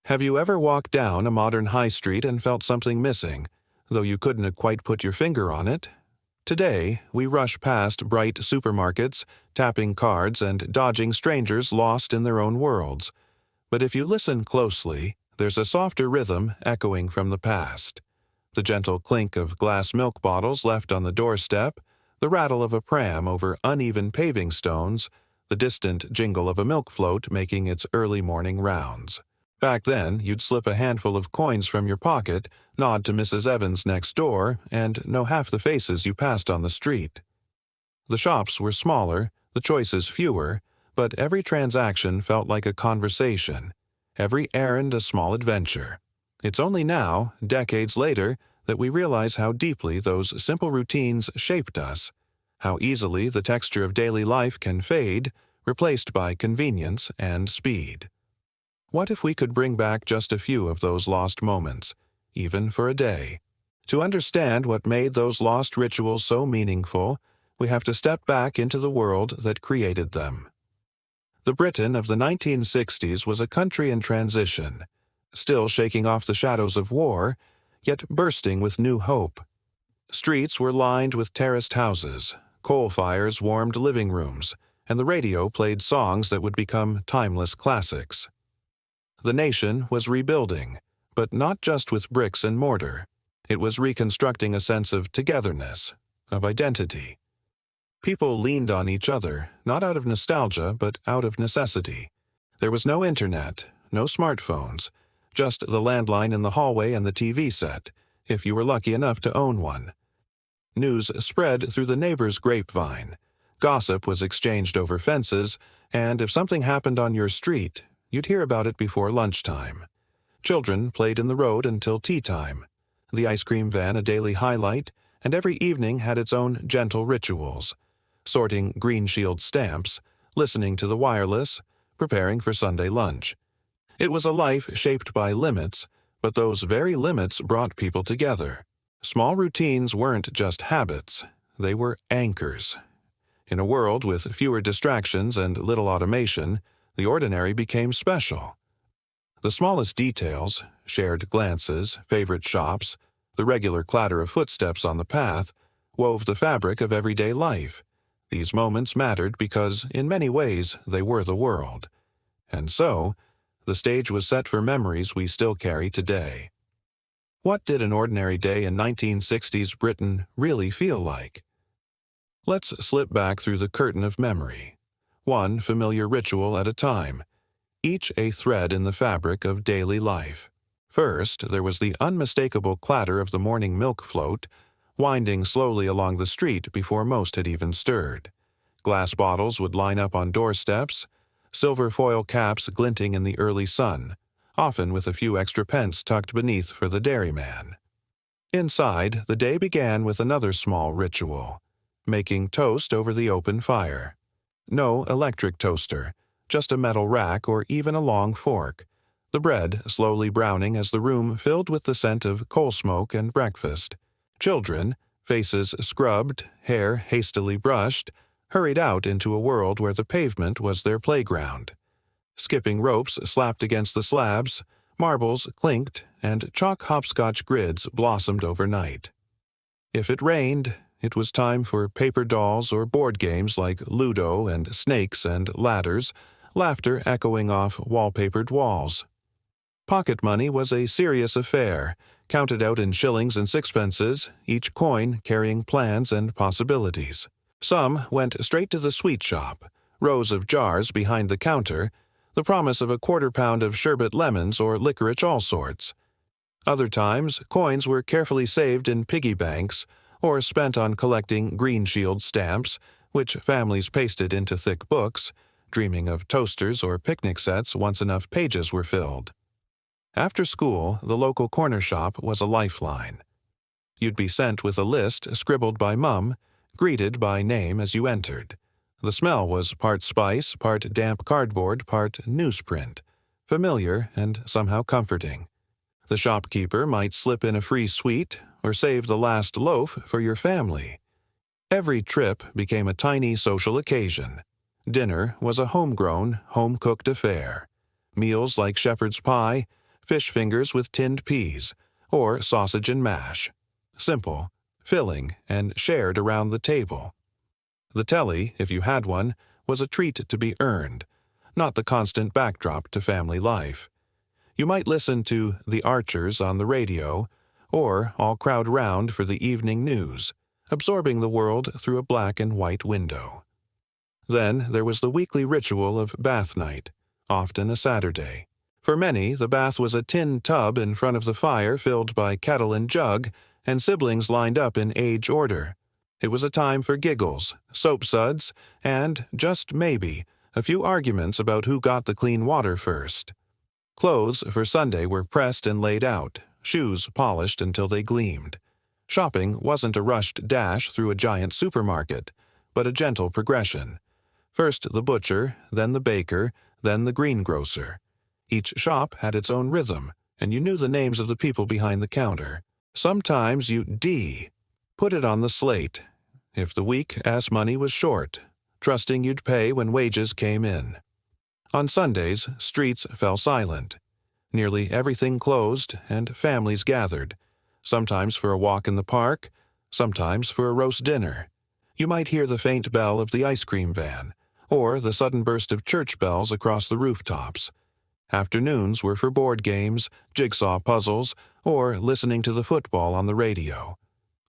Have you ever walked down a modern high street and felt something missing, though you couldn't quite put your finger on it? Today, we rush past bright supermarkets, tapping cards and dodging strangers lost in their own worlds. But if you listen closely, there's a softer rhythm echoing from the past. The gentle clink of glass milk bottles left on the doorstep, the rattle of a pram over uneven paving stones, the distant jingle of a milk float making its early morning rounds. Back then, you'd slip a handful of coins from your pocket, nod to Mrs. Evans next door, and know half the faces you passed on the street. The shops were smaller, the choices fewer, but every transaction felt like a conversation, every errand a small adventure. It's only now, decades later, that we realize how deeply those simple routines shaped us, how easily the texture of daily life can fade, replaced by convenience and speed. What if we could bring back just a few of those lost moments, even for a day? To understand what made those lost rituals so meaningful, we have to step back into the world that created them. The Britain of the 1960s was a country in transition, still shaking off the shadows of war, yet bursting with new hope. Streets were lined with terraced houses, coal fires warmed living rooms, and the radio played songs that would become timeless classics. The nation was rebuilding, but not just with bricks and mortar. It was reconstructing a sense of togetherness, of identity. People leaned on each other, not out of nostalgia, but out of necessity. There was no internet, no smartphones, just the landline in the hallway and the TV set, if you were lucky enough to own one. News spread through the neighbor's grapevine. Gossip was exchanged over fences, and if something happened on your street, you'd hear about it before lunchtime. Children played in the road until tea time. The ice cream van a daily highlight, and every evening had its own gentle rituals. Sorting Green Shield stamps, listening to the wireless, preparing for Sunday lunch. It was a life shaped by limits, but those very limits brought people together. Small routines weren't just habits, they were anchors. In a world with fewer distractions and little automation, the ordinary became special. The smallest details, shared glances, favorite shops, the regular clatter of footsteps on the path, wove the fabric of everyday life. These moments mattered because, in many ways, they were the world. And so, the stage was set for memories we still carry today. What did an ordinary day in 1960s Britain really feel like? Let's slip back through the curtain of memory. One familiar ritual at a time, each a thread in the fabric of daily life. First, there was the unmistakable clatter of the morning milk float, winding slowly along the street before most had even stirred. Glass bottles would line up on doorsteps, silver foil caps glinting in the early sun, often with a few extra pence tucked beneath for the dairyman. Inside, the day began with another small ritual, making toast over the open fire. No electric toaster, just a metal rack or even a long fork, the bread slowly browning as the room filled with the scent of coal smoke and breakfast. Children, faces scrubbed, hair hastily brushed, hurried out into a world where the pavement was their playground. Skipping ropes slapped against the slabs, marbles clinked, and chalk hopscotch grids blossomed overnight. If it rained, it was time for paper dolls or board games like Ludo and Snakes and Ladders, laughter echoing off wallpapered walls. Pocket money was a serious affair, counted out in shillings and sixpences, each coin carrying plans and possibilities. Some went straight to the sweet shop, rows of jars behind the counter, the promise of a quarter-pound of sherbet lemons or licorice all sorts. Other times, coins were carefully saved in piggy banks, or spent on collecting Green Shield stamps, which families pasted into thick books, dreaming of toasters or picnic sets once enough pages were filled. After school, the local corner shop was a lifeline. You'd be sent with a list scribbled by Mum, greeted by name as you entered. The smell was part spice, part damp cardboard, part newsprint, familiar and somehow comforting. The shopkeeper might slip in a free sweet or save the last loaf for your family. Every trip became a tiny social occasion. Dinner was a homegrown, home-cooked affair. Meals like shepherd's pie, fish fingers with tinned peas, or sausage and mash. Simple, filling, and shared around the table. The telly, if you had one, was a treat to be earned, not the constant backdrop to family life. You might listen to The Archers on the radio, or all crowd round for the evening news, absorbing the world through a black and white window. Then there was the weekly ritual of bath night, often a Saturday. For many, the bath was a tin tub in front of the fire filled by kettle and jug, and siblings lined up in age order. It was a time for giggles, soap suds, and, just maybe, a few arguments about who got the clean water first. Clothes for Sunday were pressed and laid out, shoes polished until they gleamed. Shopping wasn't a rushed dash through a giant supermarket, but a gentle progression. First the butcher, then the baker, then the greengrocer. Each shop had its own rhythm, and you knew the names of the people behind the counter. Sometimes you put it on the slate, if the week ass money was short, trusting you'd pay when wages came in. On Sundays, streets fell silent. Nearly everything closed, and families gathered, sometimes for a walk in the park, sometimes for a roast dinner. You might hear the faint bell of the ice cream van, or the sudden burst of church bells across the rooftops. Afternoons were for board games, jigsaw puzzles, or listening to the football on the radio.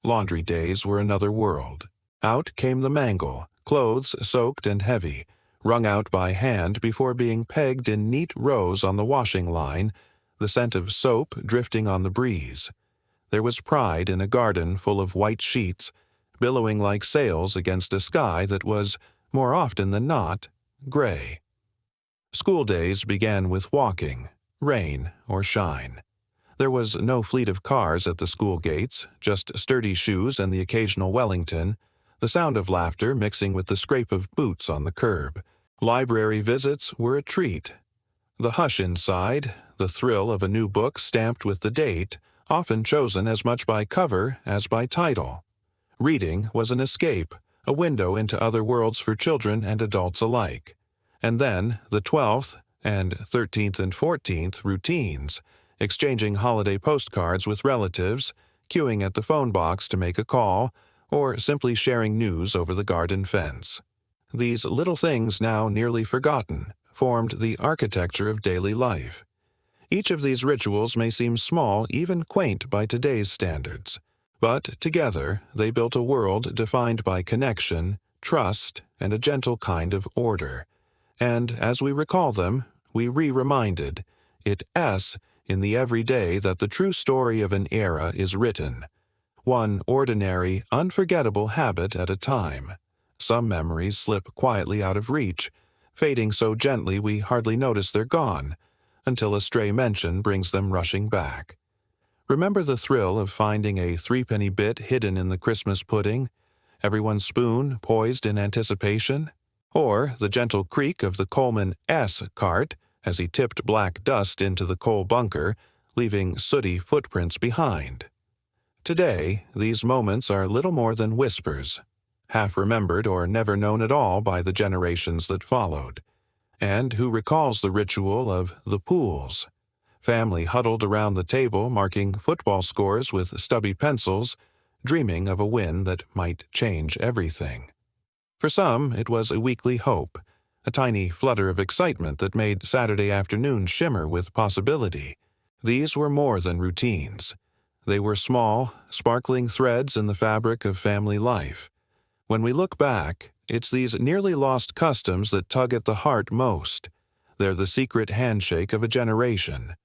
Laundry days were another world. Out came the mangle, clothes soaked and heavy, wrung out by hand before being pegged in neat rows on the washing line, the scent of soap drifting on the breeze. There was pride in a garden full of white sheets, billowing like sails against a sky that was, more often than not, gray. School days began with walking, rain or shine. There was no fleet of cars at the school gates, just sturdy shoes and the occasional Wellington, the sound of laughter mixing with the scrape of boots on the curb. Library visits were a treat. The hush inside, the thrill of a new book stamped with the date, often chosen as much by cover as by title. Reading was an escape, a window into other worlds for children and adults alike. And then the 12th and 13th and 14th routines, exchanging holiday postcards with relatives, queuing at the phone box to make a call, or simply sharing news over the garden fence. These little things, now nearly forgotten, formed the architecture of daily life. Each of these rituals may seem small, even quaint by today's standards, but together they built a world defined by connection, trust, and a gentle kind of order. And as we recall them, we re-reminded, in the everyday that the true story of an era is written. One ordinary, unforgettable habit at a time. Some memories slip quietly out of reach, fading so gently we hardly notice they're gone, until a stray mention brings them rushing back. Remember the thrill of finding a threepenny bit hidden in the Christmas pudding, everyone's spoon poised in anticipation? Or the gentle creak of the Coleman S. cart as he tipped black dust into the coal bunker, leaving sooty footprints behind. Today, these moments are little more than whispers, half remembered or never known at all by the generations that followed. And who recalls the ritual of the pools? Family huddled around the table marking football scores with stubby pencils, dreaming of a win that might change everything. For some, it was a weekly hope, a tiny flutter of excitement that made Saturday afternoon shimmer with possibility. These were more than routines. They were small, sparkling threads in the fabric of family life. When we look back, it's these nearly lost customs that tug at the heart most. They're the secret handshake of a generation.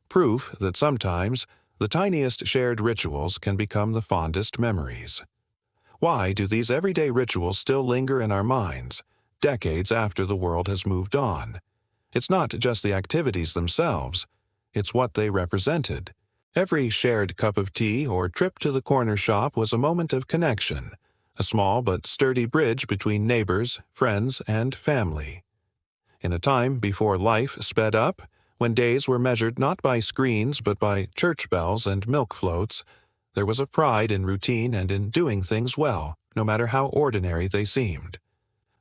Proof that sometimes the tiniest shared rituals can become the fondest memories. Why do these everyday rituals still linger in our minds, decades after the world has moved on? It's not just the activities themselves, it's what they represented. Every shared cup of tea or trip to the corner shop was a moment of connection, a small but sturdy bridge between neighbors, friends, and family. In a time before life sped up, when days were measured not by screens but by church bells and milk floats, there was a pride in routine and in doing things well, no matter how ordinary they seemed.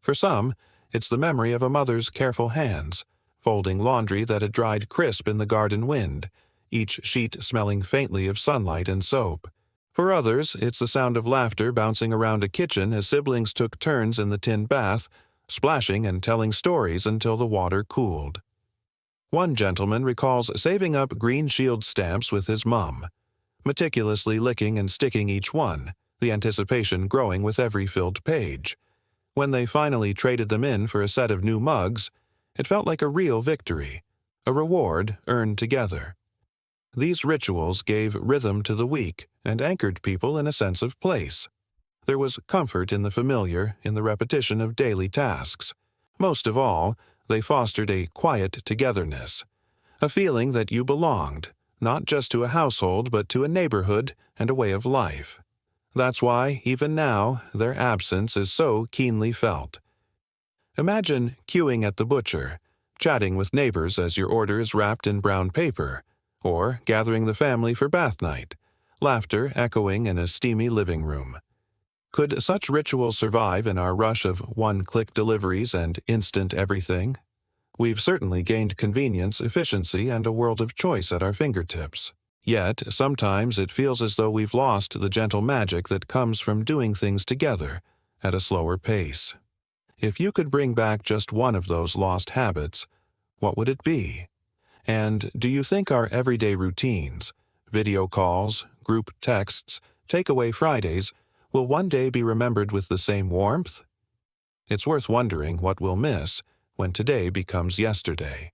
For some, it's the memory of a mother's careful hands, folding laundry that had dried crisp in the garden wind, each sheet smelling faintly of sunlight and soap. For others, it's the sound of laughter bouncing around a kitchen as siblings took turns in the tin bath, splashing and telling stories until the water cooled. One gentleman recalls saving up Green Shield stamps with his mum, meticulously licking and sticking each one, the anticipation growing with every filled page. When they finally traded them in for a set of new mugs, it felt like a real victory, a reward earned together. These rituals gave rhythm to the week and anchored people in a sense of place. There was comfort in the familiar, in the repetition of daily tasks. Most of all, they fostered a quiet togetherness, a feeling that you belonged, not just to a household but to a neighborhood and a way of life. That's why, even now, their absence is so keenly felt. Imagine queuing at the butcher, chatting with neighbors as your order is wrapped in brown paper, or gathering the family for bath night, laughter echoing in a steamy living room. Could such rituals survive in our rush of one-click deliveries and instant everything? We've certainly gained convenience, efficiency, and a world of choice at our fingertips. Yet, sometimes it feels as though we've lost the gentle magic that comes from doing things together at a slower pace. If you could bring back just one of those lost habits, what would it be? And do you think our everyday routines, video calls, group texts, takeaway Fridays, will one day be remembered with the same warmth? It's worth wondering what we'll miss when today becomes yesterday.